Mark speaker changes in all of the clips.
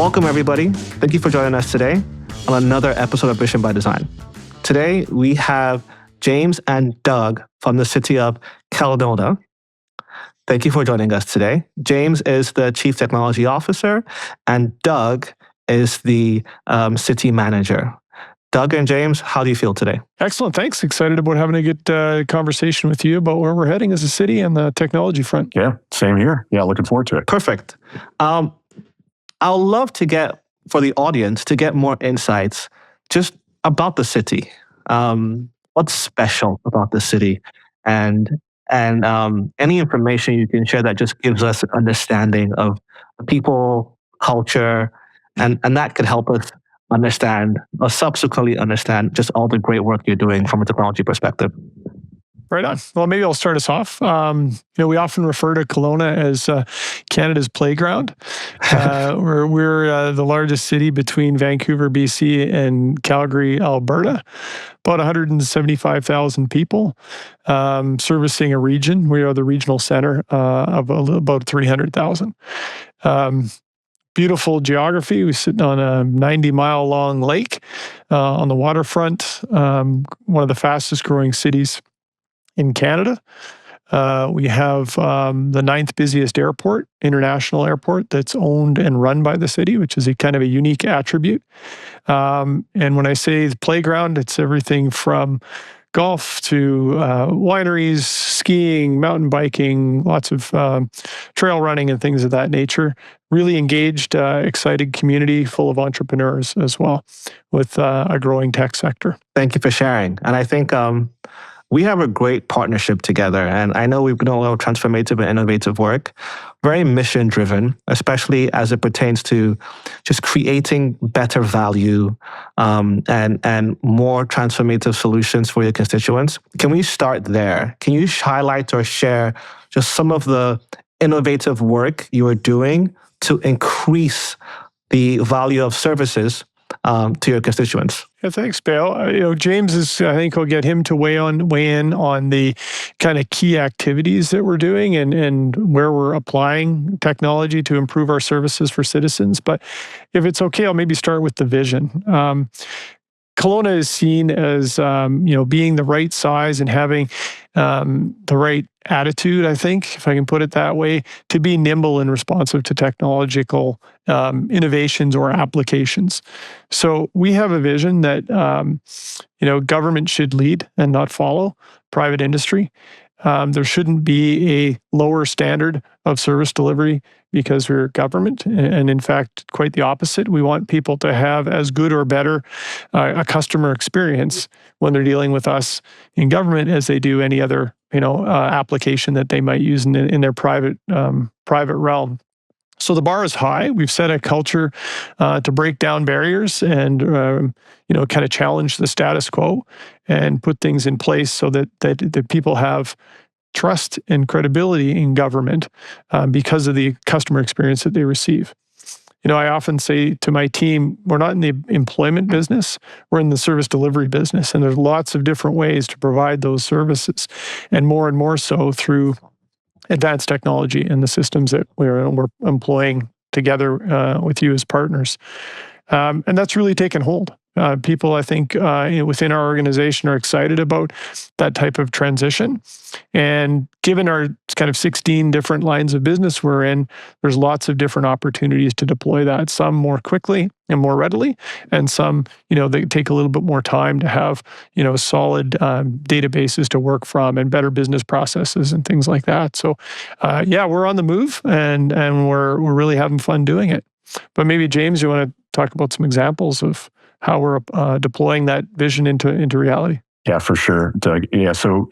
Speaker 1: Welcome, everybody. Thank you for joining us today on another episode of Vision by Design. Today, we have James and Doug from the City of Kelowna. Thank you for joining us today. James is the Chief Technology Officer, and Doug is the City Manager. Doug and James, how do you feel today?
Speaker 2: Excellent. Thanks. Excited about having a good conversation with you about where we're heading as a city and the technology front.
Speaker 3: Yeah, same here. Yeah, looking forward to it.
Speaker 1: Perfect. I'll love to get, for the audience, to get more insights just about the city. What's special about the city? And any information you can share that just gives us an understanding of the people, culture, and that could help us understand or subsequently understand just all the great work you're doing from a technology perspective.
Speaker 2: Right on. Well, maybe I'll start us off. We often refer to Kelowna as Canada's playground. We're the largest city between Vancouver, BC, and Calgary, Alberta. About 175,000 people, servicing a region. We are the regional center of about 300,000. Beautiful geography. We sit on a 90-mile-long lake on the waterfront, one of the fastest growing cities in Canada. We have the 9th busiest airport, international airport, that's owned and run by the city, which is a kind of a unique attribute. And when I say the playground, it's everything from golf to wineries, skiing, mountain biking, lots of trail running and things of that nature. Really engaged, excited community full of entrepreneurs as well, with a growing tech sector.
Speaker 1: Thank you for sharing. And I think we have a great partnership together. And I know we've done a lot of transformative and innovative work, very mission driven, especially as it pertains to just creating better value and more transformative solutions for your constituents. Can we start there? Can you highlight or share just some of the innovative work you are doing to increase the value of services to your constituents?
Speaker 2: Yeah, thanks, Bale. James is, I think I'll get him to weigh in on the kind of key activities that we're doing and where we're applying technology to improve our services for citizens. But if it's okay, I'll maybe start with the vision. Kelowna is seen as being the right size and having the right attitude, I think, if I can put it that way, to be nimble and responsive to technological innovations or applications. So we have a vision that government should lead and not follow private industry. There shouldn't be a lower standard of service delivery because we're government. And in fact, quite the opposite. We want people to have as good or better a customer experience when they're dealing with us in government as they do any other application that they might use in their private realm. So the bar is high. We've set a culture to break down barriers and kind of challenge the status quo and put things in place so that people have trust and credibility in government because of the customer experience that they receive. I often say to my team, we're not in the employment business, we're in the service delivery business, and there's lots of different ways to provide those services, and more so through advanced technology and the systems that we're employing together with you as partners. And that's really taken hold. People, I think, within our organization are excited about that type of transition. And given our kind of 16 different lines of business we're in, there's lots of different opportunities to deploy that, some more quickly and more readily, and some, they take a little bit more time to have, solid databases to work from and better business processes and things like that. So, we're on the move and we're really having fun doing it. But maybe, James, you want to talk about some examples of how we're deploying that vision into reality?
Speaker 3: Yeah, for sure, Doug. Yeah, so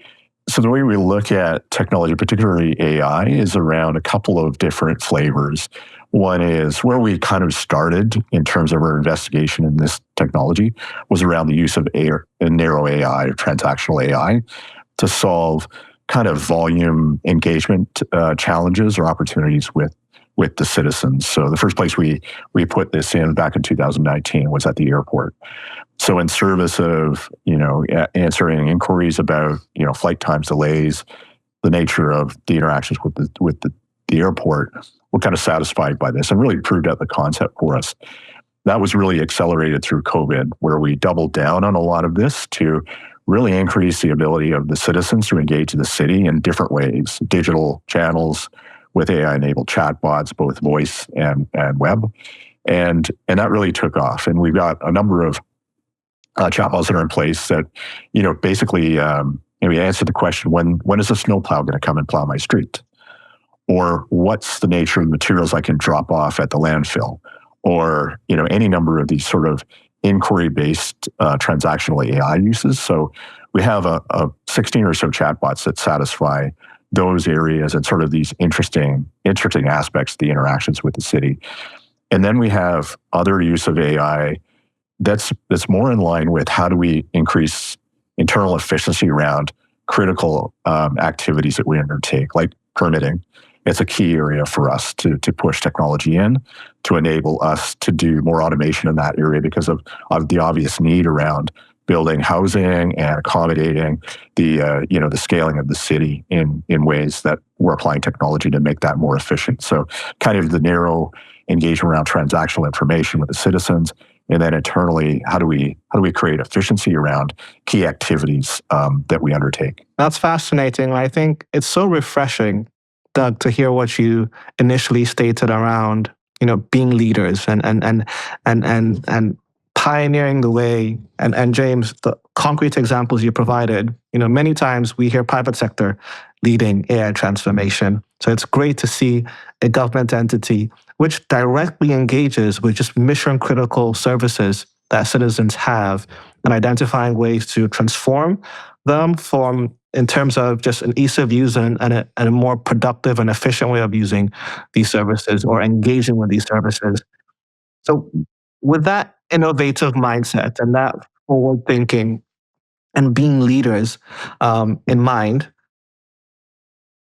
Speaker 3: the way we look at technology, particularly AI, is around a couple of different flavors. One is where we kind of started in terms of our investigation in this technology was around the use of narrow AI or transactional AI to solve kind of volume engagement challenges or opportunities with the citizens. So the first place we put this in back in 2019 was at the airport. So in service of, answering inquiries about, flight times, delays, the nature of the interactions with the airport were kind of satisfied by this and really proved out the concept for us. That was really accelerated through COVID, where we doubled down on a lot of this to really increase the ability of the citizens to engage the city in different ways, digital channels with AI-enabled chatbots, both voice and web. And that really took off. And we've got a number of chatbots that are in place that, basically we answer the question, when is a snowplow going to come and plow my street? Or what's the nature of the materials I can drop off at the landfill? Or, any number of these sort of inquiry-based transactional AI uses. So we have a 16 or so chatbots that satisfy those areas and sort of these interesting aspects of the interactions with the city. And then we have other use of AI that's more in line with how do we increase internal efficiency around critical activities that we undertake, like permitting. It's a key area for us to push technology in to enable us to do more automation in that area because of the obvious need around building housing and accommodating the scaling of the city in ways that we're applying technology to make that more efficient. So kind of the narrow engagement around transactional information with the citizens, and then internally, how do we create efficiency around key activities that we undertake?
Speaker 1: That's fascinating. I think it's so refreshing, Doug, to hear what you initially stated around, being leaders and pioneering the way. And James, the concrete examples you provided, many times we hear private sector leading AI transformation. So it's great to see a government entity which directly engages with just mission critical services that citizens have and identifying ways to transform them in terms of just an ease of use and a more productive and efficient way of using these services or engaging with these services. So with that innovative mindset and that forward thinking and being leaders in mind,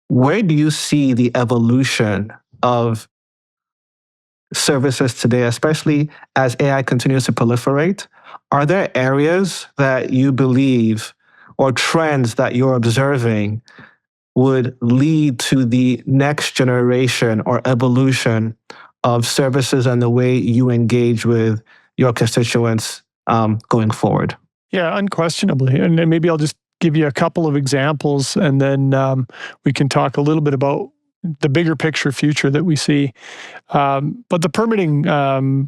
Speaker 1: where do you see the evolution of services today, especially as AI continues to proliferate? Are there areas that you believe or trends that you're observing would lead to the next generation or evolution of services and the way you engage with your constituents going forward?
Speaker 2: Yeah, unquestionably. And then maybe I'll just give you a couple of examples, and then we can talk a little bit about the bigger picture future that we see. But the permitting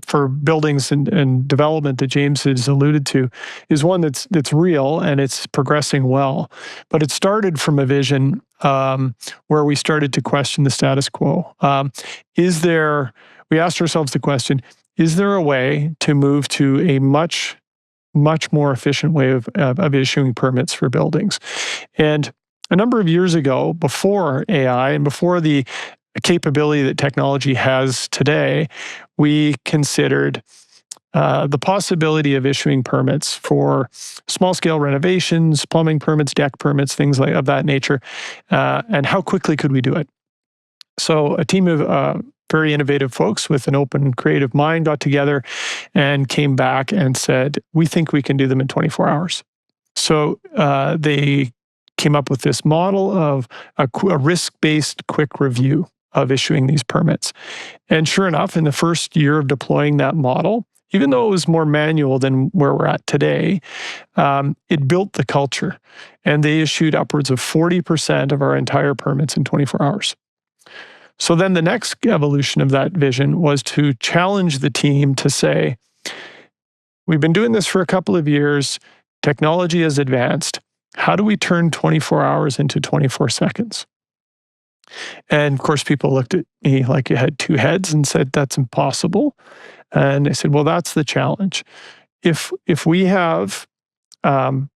Speaker 2: for buildings and development that James has alluded to is one that's real and it's progressing well. But it started from a vision where we started to question the status quo. We asked ourselves the question, is there a way to move to a much more efficient way of issuing permits for buildings? And a number of years ago, before AI and before the capability that technology has today, we considered the possibility of issuing permits for small-scale renovations, plumbing permits, deck permits, things of that nature, and how quickly could we do it? So a team of very innovative folks with an open, creative mind got together and came back and said, we think we can do them in 24 hours. So they came up with this model of a risk-based quick review of issuing these permits. And sure enough, in the first year of deploying that model, even though it was more manual than where we're at today, it built the culture. And they issued upwards of 40% of our entire permits in 24 hours. So then the next evolution of that vision was to challenge the team to say, we've been doing this for a couple of years, technology has advanced, how do we turn 24 hours into 24 seconds? And of course, people looked at me like it had two heads and said, that's impossible. And I said, well, that's the challenge. If we have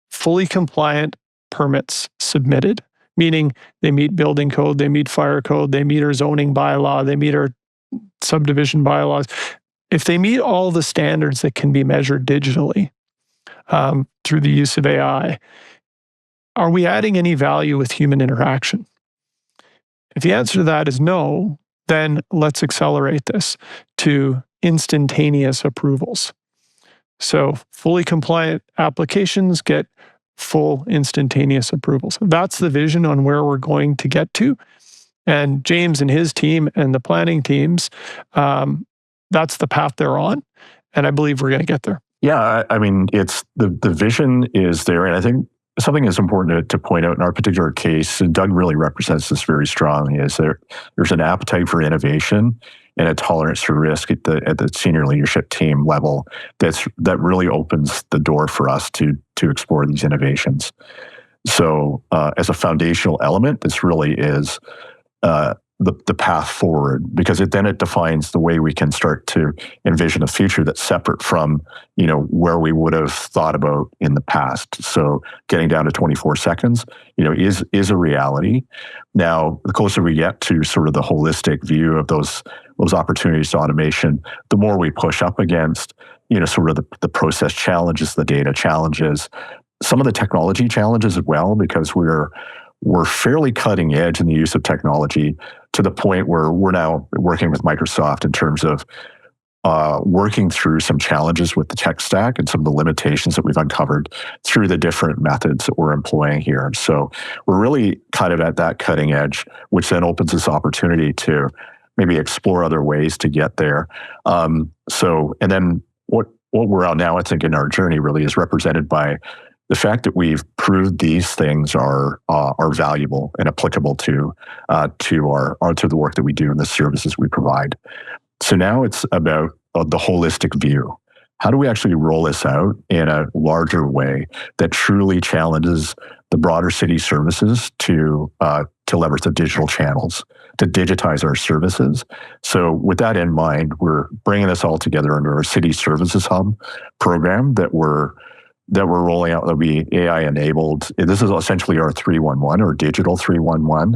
Speaker 2: fully compliant permits submitted, meaning they meet building code, they meet fire code, they meet our zoning bylaw, they meet our subdivision bylaws, if they meet all the standards that can be measured digitally through the use of AI, are we adding any value with human interaction? If the answer to that is no, then let's accelerate this to instantaneous approvals. So fully compliant applications get full instantaneous approvals. That's the vision on where we're going to get to. And James and his team and the planning teams, that's the path they're on. And I believe we're going to get there.
Speaker 3: Yeah, I mean, it's the vision is there. And I think something that's important to point out in our particular case, and Doug really represents this very strongly, is there's an appetite for innovation and a tolerance for risk at the senior leadership team level that really opens the door for us to explore these innovations. So as a foundational element, this really is the path forward, because it defines the way we can start to envision a future that's separate from where we would have thought about in the past. So getting down to 24 seconds, is a reality. Now, the closer we get to sort of the holistic view of those opportunities to automation, the more we push up against sort of the process challenges, the data challenges, some of the technology challenges as well, because we're fairly cutting edge in the use of technology to the point where we're now working with Microsoft in terms of working through some challenges with the tech stack and some of the limitations that we've uncovered through the different methods that we're employing here. So we're really kind of at that cutting edge, which then opens this opportunity to maybe explore other ways to get there. And then what we're on now, I think, in our journey really is represented by the fact that we've proved these things are valuable and applicable to the work that we do and the services we provide. So now it's about the holistic view. How do we actually roll this out in a larger way that truly challenges the broader city services to leverage the digital channels, to digitize our services? So with that in mind, we're bringing this all together under our City Services Hub program that we're rolling out. That'll be AI enabled. This is essentially our 311 or digital 311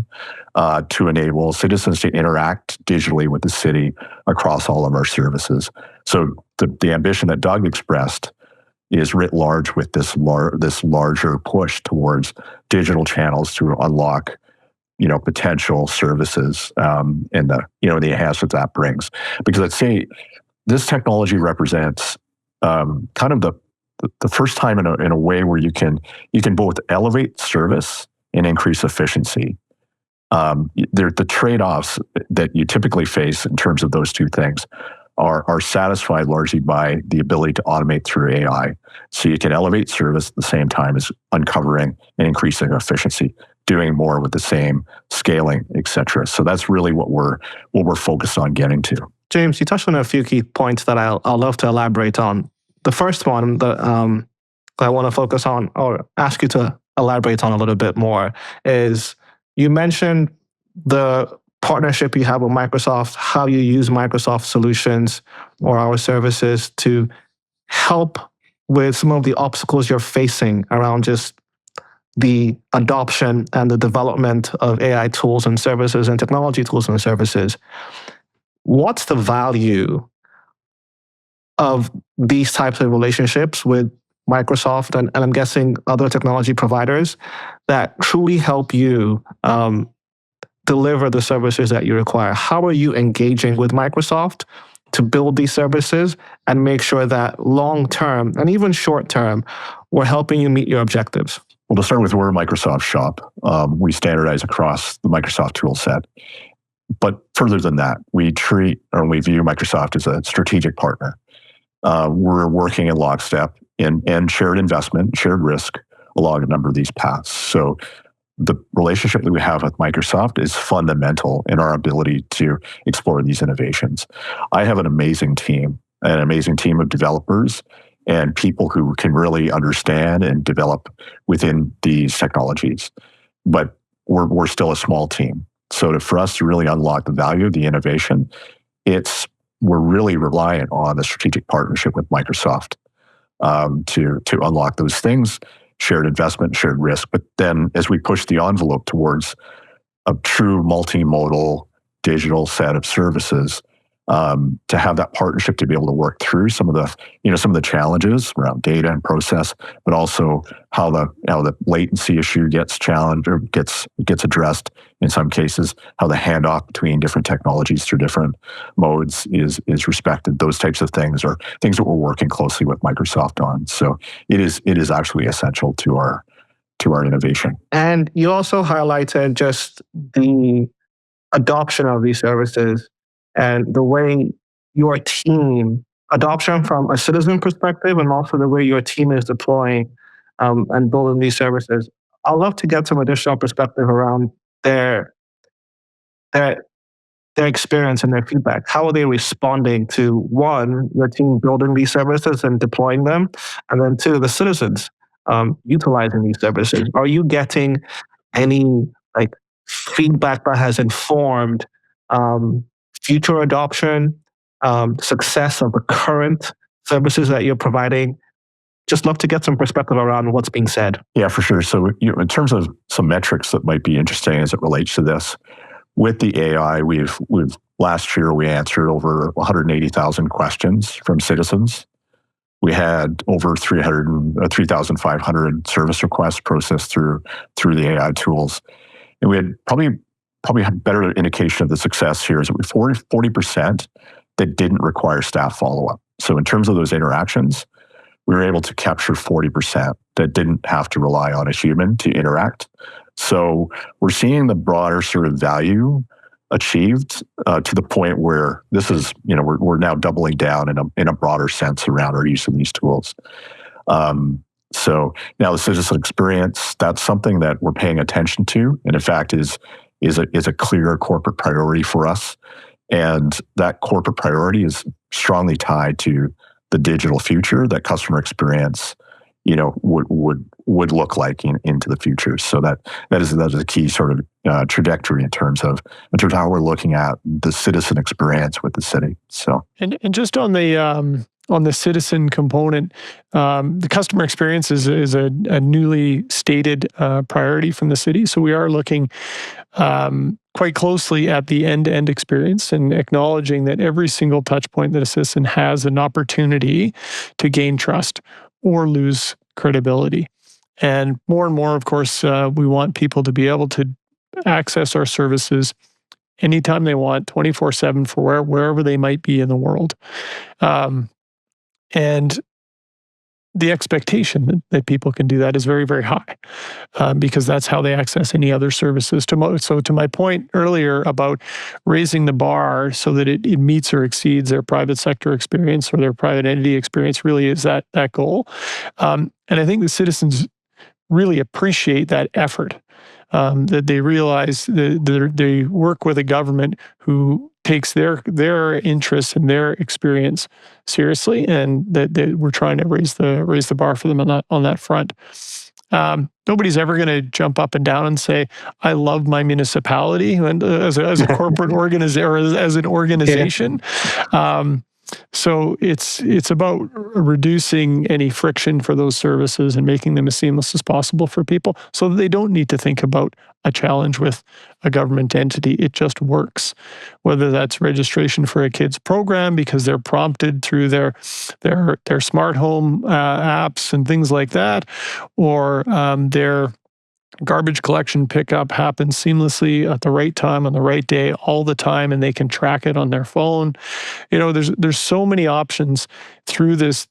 Speaker 3: to enable citizens to interact digitally with the city across all of our services. So the ambition that Doug expressed is writ large with this larger push towards digital channels to unlock potential services and the enhancements that brings. Because I'd say this technology represents kind of the first time in a way where you can both elevate service and increase efficiency. The trade-offs that you typically face in terms of those two things are satisfied largely by the ability to automate through AI. So you can elevate service at the same time as uncovering and increasing efficiency, doing more with the same scaling, et cetera. So that's really what we're focused on getting to.
Speaker 1: James, you touched on a few key points that I'll love to elaborate on. The first one that I want to focus on or ask you to elaborate on a little bit more is you mentioned the partnership you have with Microsoft, how you use Microsoft solutions or our services to help with some of the obstacles you're facing around just the adoption and the development of AI tools and services and technology tools and services. What's the value of these types of relationships with Microsoft and I'm guessing other technology providers that truly help you deliver the services that you require? How are you engaging with Microsoft to build these services and make sure that long-term and even short-term, we're helping you meet your objectives?
Speaker 3: Well, to start with, we're a Microsoft shop. We standardize across the Microsoft tool set. But further than that, we view Microsoft as a strategic partner. We're working in lockstep in shared investment, shared risk along a number of these paths. So the relationship that we have with Microsoft is fundamental in our ability to explore these innovations. I have an amazing team of developers and people who can really understand and develop within these technologies. But we're still a small team. So for us to really unlock the value of the innovation, we're really reliant on the strategic partnership with Microsoft to unlock those things, shared investment, shared risk. But then as we push the envelope towards a true multimodal digital set of services, to have that partnership to be able to work through some of the challenges around data and process, but also how the latency issue gets challenged or gets addressed in some cases, how the handoff between different technologies through different modes is respected. Those types of things are things that we're working closely with Microsoft on. So it is actually essential to our innovation.
Speaker 1: And you also highlighted just the adoption of these services and the way your team, adoption from a citizen perspective, and also the way your team is deploying and building these services. I'd love to get some additional perspective around their their their experience and their feedback. How are they responding to one, your team building these services and deploying them, and then two, the citizens utilizing these services? Are you getting any like feedback that has informed um, future adoption, success of the current services that you're providing? Just love to get some perspective around what's being said.
Speaker 3: Yeah, for sure. So, in terms of some metrics that might be interesting as it relates to this, with the AI, we've last year we answered over 180,000 questions from citizens. We had over 3,500 service requests processed through the AI tools, and we had probably had better indication of the success here is that we 40% that didn't require staff follow up. So in terms of those interactions, we were able to capture 40% that didn't have to rely on a human to interact. So we're seeing the broader sort of value achieved to the point where this is, we're now doubling down in a broader sense around our use of these tools. So now the citizen experience, that's something that we're paying attention to, and in fact is a clear corporate priority for us. And that corporate priority is strongly tied to the digital future that customer experience, would look like into the future. So that is a key sort of trajectory in terms of how we're looking at the citizen experience with the city. So
Speaker 2: and just on the citizen component, the customer experience is a newly stated priority from the city. So we are looking quite closely at the end-to-end experience and acknowledging that every single touch point that a citizen has an opportunity to gain trust or lose credibility. And more, of course, we want people to be able to access our services anytime they want, 24/7 for wherever they might be in the world. And the expectation that people can do that is very, very high because that's how they access any other services. So to my point earlier about raising the bar so that it meets or exceeds their private sector experience or their private entity experience really is that goal. And I think the citizens really appreciate that effort, that they realize that they work with a government who takes their interests and their experience seriously, and that we're trying to raise the bar for them on that front. Nobody's ever going to jump up and down and say, "I love my municipality," and as a corporate organization or as an organization. Yeah. So it's about reducing any friction for those services and making them as seamless as possible for people so that they don't need to think about a challenge with a government entity. It just works. Whether that's registration for a kid's program because they're prompted through their smart home apps and things like that, or their garbage collection pickup happens seamlessly at the right time on the right day all the time, and they can track it on their phone. There's so many options through this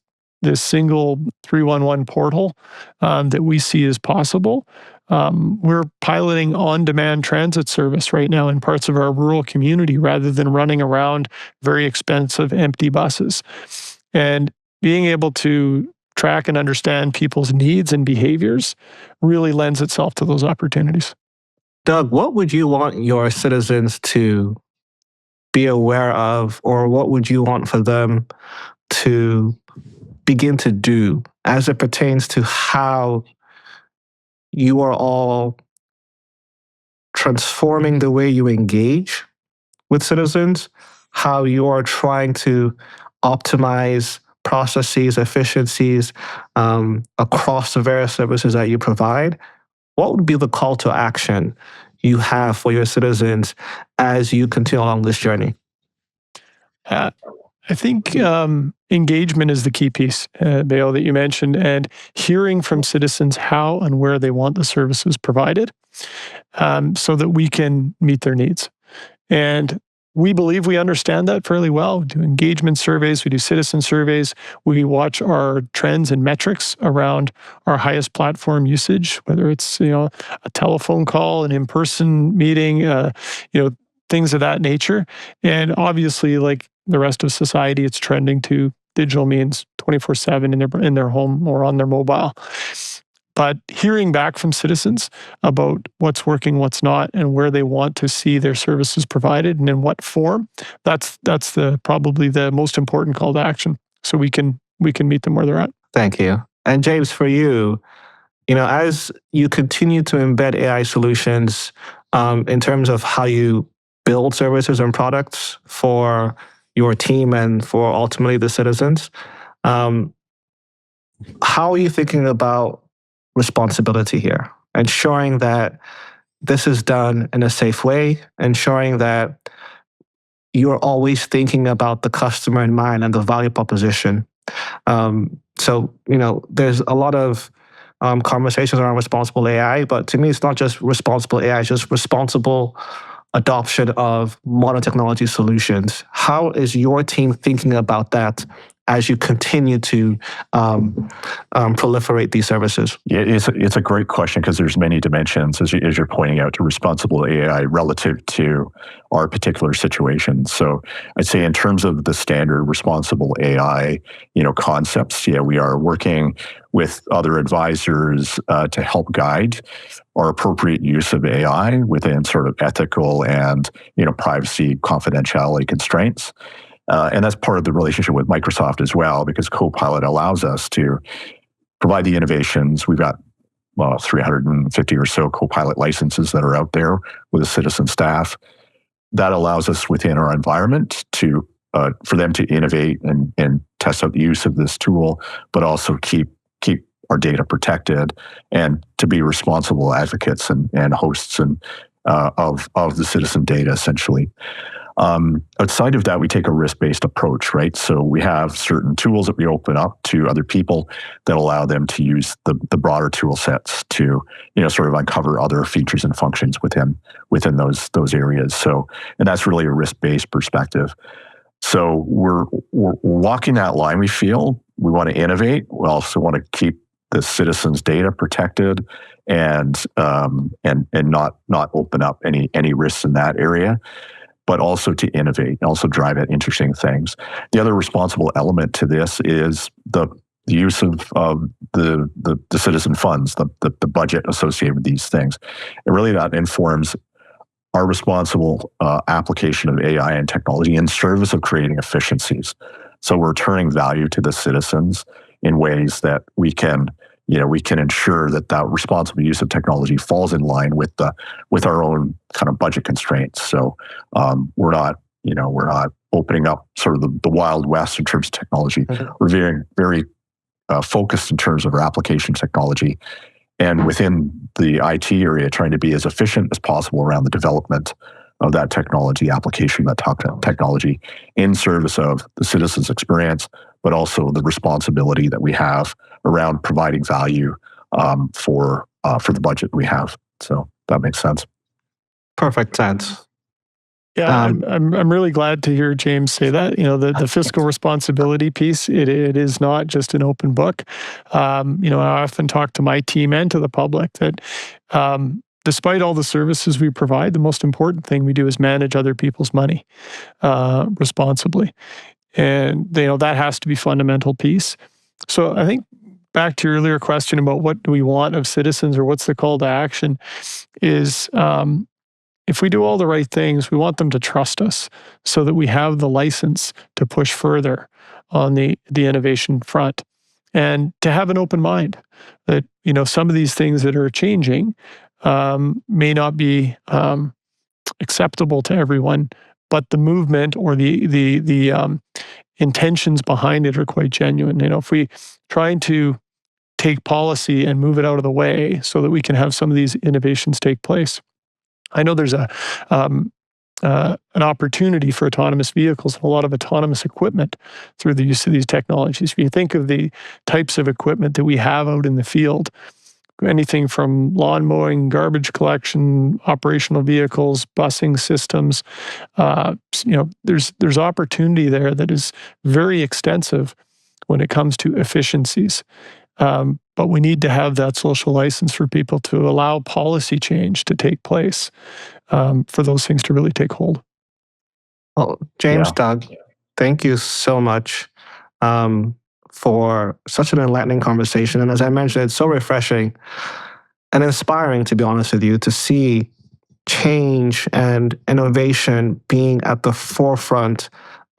Speaker 2: single 311 portal that we see as possible. We're piloting on-demand transit service right now in parts of our rural community rather than running around very expensive empty buses. And being able to track and understand people's needs and behaviors really lends itself to those opportunities.
Speaker 1: Doug, what would you want your citizens to be aware of, or what would you want for them to begin to do as it pertains to how you are all transforming the way you engage with citizens, how you are trying to optimize processes, efficiencies across the various services that you provide? What would be the call to action you have for your citizens as you continue along this journey?
Speaker 2: I think engagement is the key piece, Bayo, that you mentioned, and hearing from citizens how and where they want the services provided so that we can meet their needs. And we believe we understand that fairly well. We do engagement surveys, we do citizen surveys, we watch our trends and metrics around our highest platform usage, whether it's a telephone call, an in-person meeting, things of that nature. And obviously, like the rest of society, it's trending to digital means 24/7 in their home or on their mobile. But hearing back from citizens about what's working, what's not, and where they want to see their services provided and in what form, that's probably the most important call to action. So we can meet them where they're at.
Speaker 1: Thank you. And James, for you, as you continue to embed AI solutions in terms of how you build services and products for your team and for ultimately the citizens, how are you thinking about responsibility here? Ensuring that this is done in a safe way, ensuring that you're always thinking about the customer in mind and the value proposition. There's a lot of conversations around responsible AI, but to me, it's not just responsible AI, it's just responsible adoption of modern technology solutions. How is your team thinking about that as you continue to proliferate these services?
Speaker 3: Yeah, it's a great question because there's many dimensions, as you're pointing out, to responsible AI relative to our particular situation. So I'd say in terms of the standard responsible AI, concepts, we are working with other advisors to help guide our appropriate use of AI within sort of ethical and privacy confidentiality constraints. And that's part of the relationship with Microsoft as well, because Copilot allows us to provide the innovations. We've got 350 or so Copilot licenses that are out there with a citizen staff. That allows us within our environment to for them to innovate and test out the use of this tool, but also keep our data protected and to be responsible advocates and hosts and of the citizen data, essentially. Outside of that, we take a risk-based approach, right? So we have certain tools that we open up to other people that allow them to use the broader tool sets to, sort of uncover other features and functions within those areas. So, and that's really a risk-based perspective. So we're walking that line. We feel we want to innovate. We also want to keep the citizens' data protected and not open up any risks in that area, but also to innovate, also drive at interesting things. The other responsible element to this is the use of the citizen funds, the budget associated with these things. And really that informs our responsible application of AI and technology in service of creating efficiencies. So we're turning value to the citizens in ways that we can ensure that responsible use of technology falls in line with our own kind of budget constraints. So we're not opening up sort of the Wild West in terms of technology. Mm-hmm. We're very, very focused in terms of our application technology, and within the IT area, trying to be as efficient as possible around the development of that technology, application, that technology in service of the citizen's experience, but also the responsibility that we have around providing value for the budget we have. So that makes sense.
Speaker 1: Perfect sense.
Speaker 2: Yeah, I'm really glad to hear James say that. The fiscal responsibility piece, it is not just an open book. I often talk to my team and to the public that despite all the services we provide, the most important thing we do is manage other people's money responsibly. And that has to be a fundamental piece. So I think back to your earlier question about what do we want of citizens or what's the call to action is if we do all the right things, we want them to trust us so that we have the license to push further on the innovation front and to have an open mind that, some of these things that are changing may not be acceptable to everyone, but the movement or the intentions behind it are quite genuine. If we trying to take policy and move it out of the way so that we can have some of these innovations take place. I know there's an opportunity for autonomous vehicles and a lot of autonomous equipment through the use of these technologies. If you think of the types of equipment that we have out in the field, anything from lawn mowing, garbage collection, operational vehicles, busing systems, there's opportunity there that is very extensive when it comes to efficiencies. but we need to have that social license for people to allow policy change to take place for those things to really take hold.
Speaker 1: Well, James, Doug, thank you so much for such an enlightening conversation. And as I mentioned, it's so refreshing and inspiring, to be honest with you, to see change and innovation being at the forefront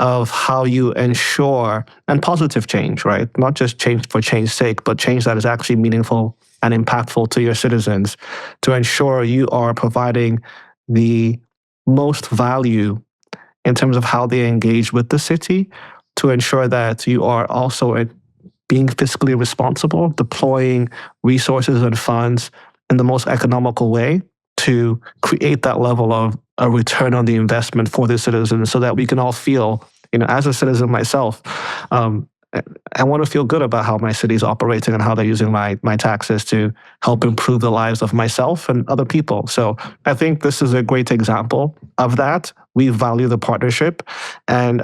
Speaker 1: of how you ensure, and positive change, right? Not just change for change's sake, but change that is actually meaningful and impactful to your citizens, to ensure you are providing the most value in terms of how they engage with the city, to ensure that you are also being fiscally responsible, deploying resources and funds in the most economical way to create that level of a return on the investment for the citizens, so that we can all feel, as a citizen myself, I want to feel good about how my city is operating and how they're using my taxes to help improve the lives of myself and other people. So I think this is a great example of that. We value the partnership, and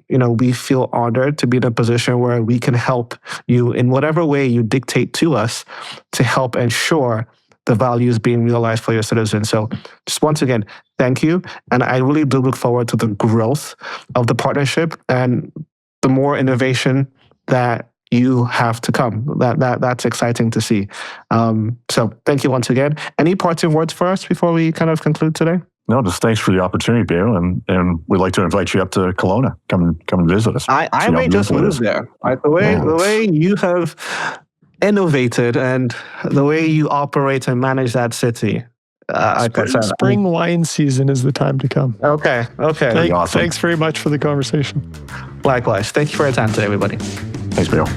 Speaker 1: we feel honored to be in a position where we can help you in whatever way you dictate to us to help ensure the values being realized for your citizens. So just once again, thank you. And I really do look forward to the growth of the partnership and the more innovation that you have to come. That's exciting to see. So thank you once again. Any parting words for us before we kind of conclude today?
Speaker 3: No, just thanks for the opportunity, Bill, and we'd like to invite you up to Kelowna. Come and visit us.
Speaker 1: I may just move there. Like the way you have innovated and the way you operate and manage that city.
Speaker 2: Spring wine season is the time to come.
Speaker 1: Okay.
Speaker 3: Awesome.
Speaker 2: Thanks very much for the conversation.
Speaker 1: Likewise. Thank you for your time today, everybody.
Speaker 3: Thanks, Bill.